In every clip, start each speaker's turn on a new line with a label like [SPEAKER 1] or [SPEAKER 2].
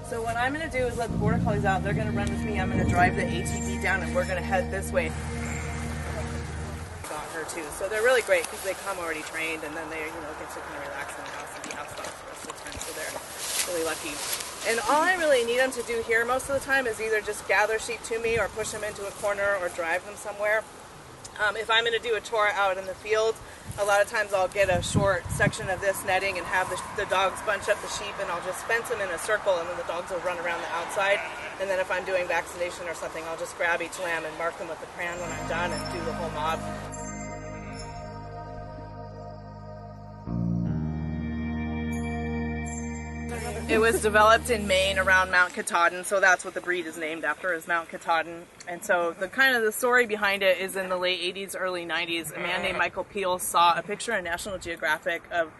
[SPEAKER 1] So what I'm going to do is let the Border Collies out. They're going to run with me. I'm going to drive the ATV down and we're going to head this way. Got her too. So they're really great because they come already trained and then they, get to kind of relax in the house and be housebound the rest of the time. So they're really lucky. And all I really need them to do here most of the time is either just gather sheep to me or push them into a corner or drive them somewhere. If I'm going to do a tour out in the field, a lot of times I'll get a short section of this netting and have the dogs bunch up the sheep, and I'll just fence them in a circle, and then the dogs will run around the outside. And then if I'm doing vaccination or something, I'll just grab each lamb and mark them with the crayon when I'm done and do the whole mob. It was developed in Maine around Mount Katahdin, so that's what the breed is named after, is Mount Katahdin. And so the story behind it is in the late 80s, early 90s, a man named Michael Peel saw a picture in National Geographic of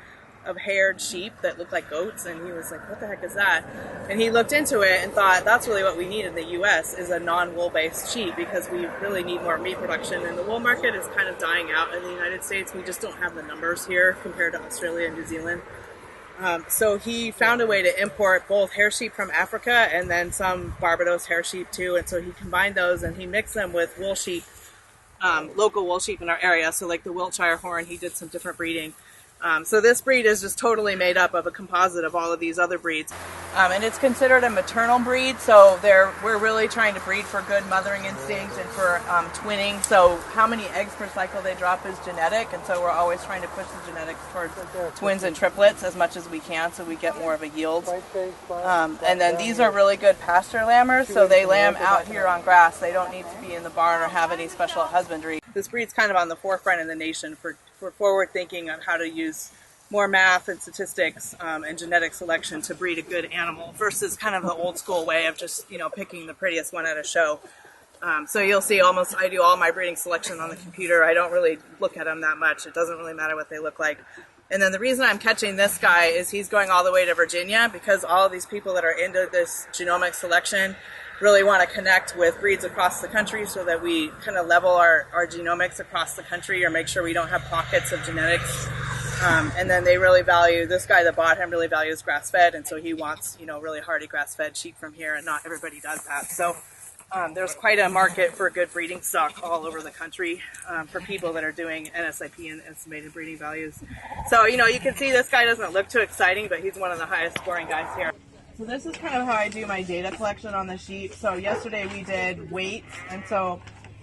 [SPEAKER 1] haired sheep that looked like goats, and he was like, what the heck is that? And he looked into it and thought, that's really what we need in the U.S. is a non-wool based sheep, because we really need more meat production, and the wool market is kind of dying out in the United States. We just don't have the numbers here compared to Australia and New Zealand. So he found a way to import both hair sheep from Africa and then some Barbados hair sheep too. And so he combined those and he mixed them with wool sheep, local wool sheep in our area. So like the Wiltshire Horn, he did some different breeding. So this breed is just totally made up of a composite of all of these other breeds. And it's considered a maternal breed, so we're really trying to breed for good mothering instinct and for twinning. So how many eggs per cycle they drop is genetic, and so we're always trying to push the genetics towards twins and triplets as much as we can so we get more of a yield. And then these are really good pasture lambers, so they lamb out here on grass. They don't need to be in the barn or have any special husbandry. This breed's kind of on the forefront in the nation for forward thinking on how to use more math and statistics and genetic selection to breed a good animal versus kind of the old school way of just, picking the prettiest one at a show. So you'll see I do all my breeding selection on the computer. I don't really look at them that much. It doesn't really matter what they look like. And then the reason I'm catching this guy is he's going all the way to Virginia because all of these people that are into this genomic selection really want to connect with breeds across the country so that we kind of level our genomics across the country or make sure we don't have pockets of genetics. And then they really value, this guy that bought him really values grass-fed, and so he wants, really hardy grass-fed sheep from here, and not everybody does that. So there's quite a market for good breeding stock all over the country for people that are doing NSIP and estimated breeding values. So, you can see this guy doesn't look too exciting, but he's one of the highest scoring guys here. So this is kind of how I do my data collection on the sheep. So yesterday we did weight, and so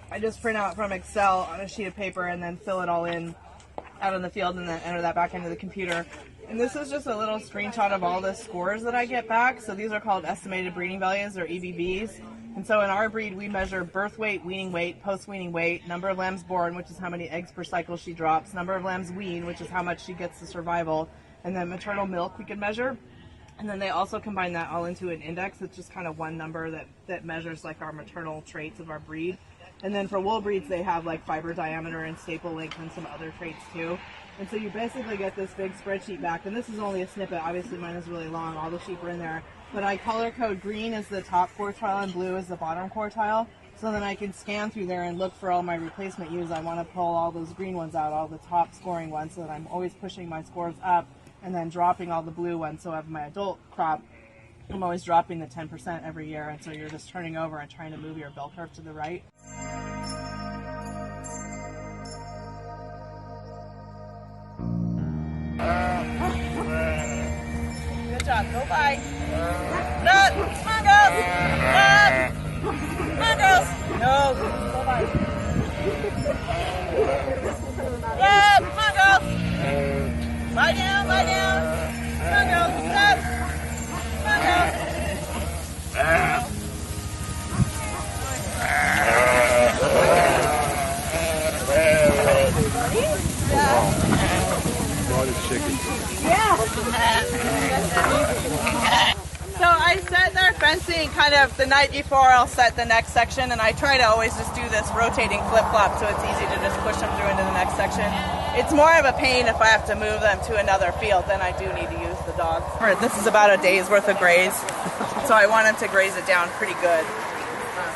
[SPEAKER 1] I just print out from Excel on a sheet of paper and then fill it all in out in the field and then enter that back into the computer. And this is just a little screenshot of all the scores that I get back. So these are called estimated breeding values, or EBVs. And so in our breed, we measure birth weight, weaning weight, post-weaning weight, number of lambs born, which is how many eggs per cycle she drops, number of lambs weaned, which is how much she gets to survival, and then maternal milk we can measure. And then they also combine that all into an index. It's just kind of one number that measures like our maternal traits of our breed. And then for wool breeds, they have like fiber diameter and staple length and some other traits too. And so you basically get this big spreadsheet back. And this is only a snippet. Obviously mine is really long. All the sheep are in there. But I color code green as the top quartile and blue as the bottom quartile. So then I can scan through there and look for all my replacement ewes. I want to pull all those green ones out, all the top scoring ones, so that I'm always pushing my scores up and then dropping all the blue ones. So of my adult crop, I'm always dropping the 10% every year. And so you're just turning over and trying to move your bell curve to the right. Good job. Go by. Nut. Come on, girls. Nut. Come on, girls. No. Go by. Yeah. Come on, girls. Lie down. Lie down. Come on, girls. Stop. Come on, girls. So I set their fencing kind of the night before I'll set the next section, and I try to always just do this rotating flip-flop so it's easy to just push them through into the next section. It's more of a pain if I have to move them to another field, then I do need to use the dogs. This is about a day's worth of graze, so I want them to graze it down pretty good.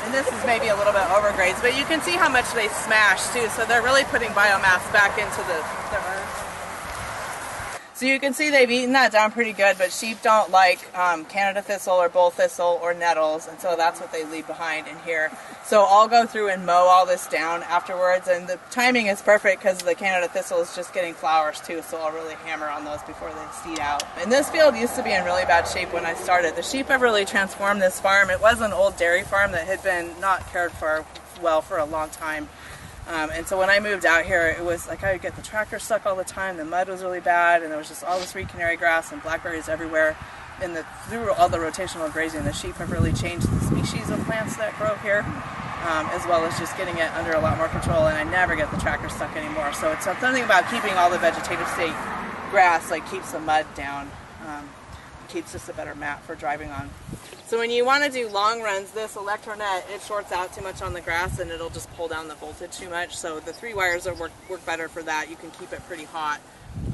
[SPEAKER 1] And this is maybe a little bit overgrazed, but you can see how much they smash too, so they're really putting biomass back into the earth. So you can see they've eaten that down pretty good, but sheep don't like Canada thistle or bull thistle or nettles, and so that's what they leave behind in here. So I'll go through and mow all this down afterwards, and the timing is perfect because the Canada thistle is just getting flowers too, so I'll really hammer on those before they seed out. And this field used to be in really bad shape when I started. The sheep have really transformed this farm. It was an old dairy farm that had been not cared for well for a long time. And so when I moved out here, it was like I would get the tractor stuck all the time, the mud was really bad, and there was just all this reed canary grass and blackberries everywhere. And through all the rotational grazing, the sheep have really changed the species of plants that grow here, as well as just getting it under a lot more control, and I never get the tractor stuck anymore. So it's something about keeping all the vegetative state grass, like keeps the mud down, keeps just a better mat for driving on. So when you want to do long runs, this electronet, it shorts out too much on the grass and it'll just pull down the voltage too much. So the 3 wires work better for that. You can keep it pretty hot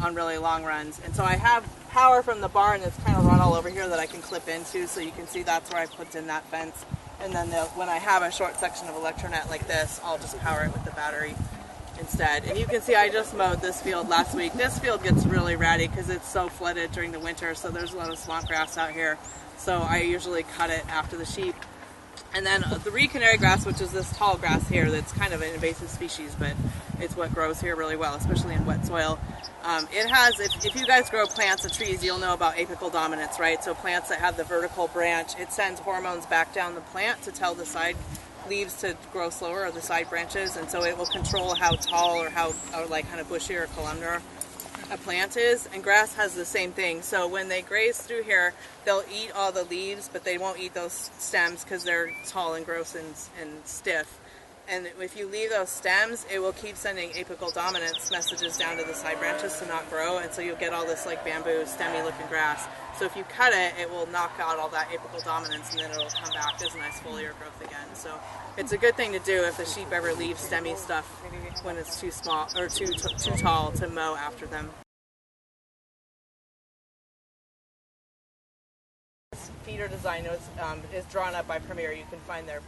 [SPEAKER 1] on really long runs. And so I have power from the barn that's kind of run all over here that I can clip into, so you can see that's where I put in that fence. And then when I have a short section of electronet like this, I'll just power it with the battery instead. And you can see I just mowed this field last week. This field gets really ratty because it's so flooded during the winter, so there's a lot of swamp grass out here. So I usually cut it after the sheep. And then the reed canary grass, which is this tall grass here that's kind of an invasive species, but it's what grows here really well, especially in wet soil. It has, if you guys grow plants and trees, you'll know about apical dominance, right? So plants that have the vertical branch, it sends hormones back down the plant to tell the side leaves to grow slower, or the side branches, and so it will control how tall or like kind of bushy or columnar a plant is. And grass has the same thing. So when they graze through here, they'll eat all the leaves, but they won't eat those stems because they're tall and gross and stiff. And if you leave those stems, it will keep sending apical dominance messages down to the side branches to not grow, and so you'll get all this like bamboo, stemmy looking grass. So if you cut it, it will knock out all that apical dominance, and then it'll come back as nice foliar growth again. So it's a good thing to do if the sheep ever leave stemmy stuff when it's too small or too tall to mow after them. Feeder design is drawn up by Premier. You can find their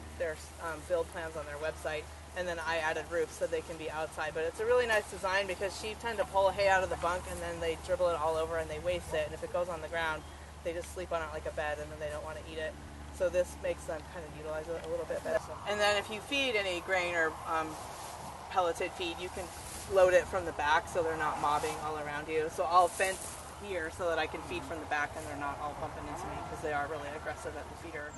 [SPEAKER 1] build plans on their website, and then I added roofs so they can be outside. But it's a really nice design because sheep tend to pull hay out of the bunk and then they dribble it all over and they waste it, and if it goes on the ground they just sleep on it like a bed and then they don't want to eat it. So this makes them kind of utilize it a little bit better. And then if you feed any grain or pelleted feed, you can load it from the back so they're not mobbing all around you. So I'll fence here so that I can feed from the back and they're not all bumping into me because they are really aggressive at the feeder.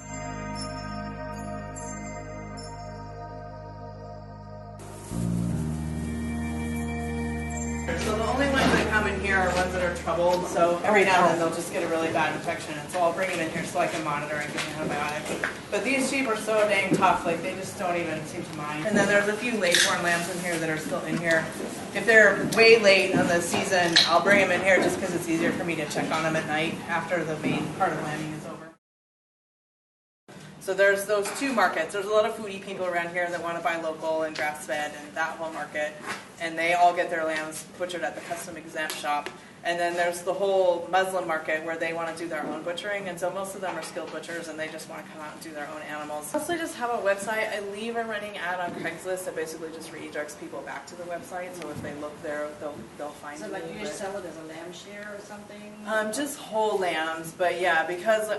[SPEAKER 1] So the only ones that come in here are ones that are troubled, so every now and then they'll just get a really bad infection, and so I'll bring them in here so I can monitor and give them antibiotics. But these sheep are so dang tough, like they just don't even seem to mind. And then there's a few late-born lambs in here that are still in here. If they're way late in the season, I'll bring them in here just because it's easier for me to check on them at night after the main part of lambing is over. So there's those 2 markets. There's a lot of foodie people around here that want to buy local and grass-fed, and that whole market. And they all get their lambs butchered at the custom exempt shop. And then there's the whole Muslim market where they want to do their own butchering, and so most of them are skilled butchers and they just want to come out and do their own animals. I also just have a website. I leave a running ad on Craigslist that basically just redirects people back to the website, so if they look there, they'll find me.
[SPEAKER 2] So like you just sell it as a lamb share or something?
[SPEAKER 1] Just whole lambs, but yeah, because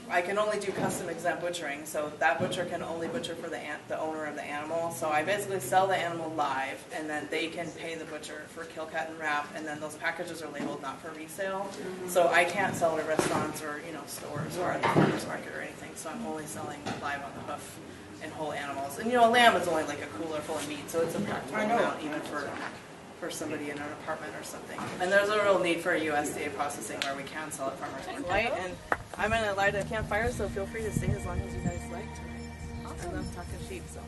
[SPEAKER 1] I can only do custom exempt butchering, so that butcher can only butcher for the owner of the animal. So I basically sell the animal live, and then they can pay the butcher for kill, cut, and wrap, and then those packages are labeled not for resale. So I can't sell to restaurants or stores or at the farmer's market or anything. So I'm only selling live on the hoof and whole animals. And a lamb is only like a cooler full of meat, so it's a practical amount even for somebody in an apartment or something. And there's a real need for a USDA processing where we can sell at farmer's market. And I'm gonna light a campfire, so feel free to stay as long as you guys like tonight. Awesome. I love talking sheep, so.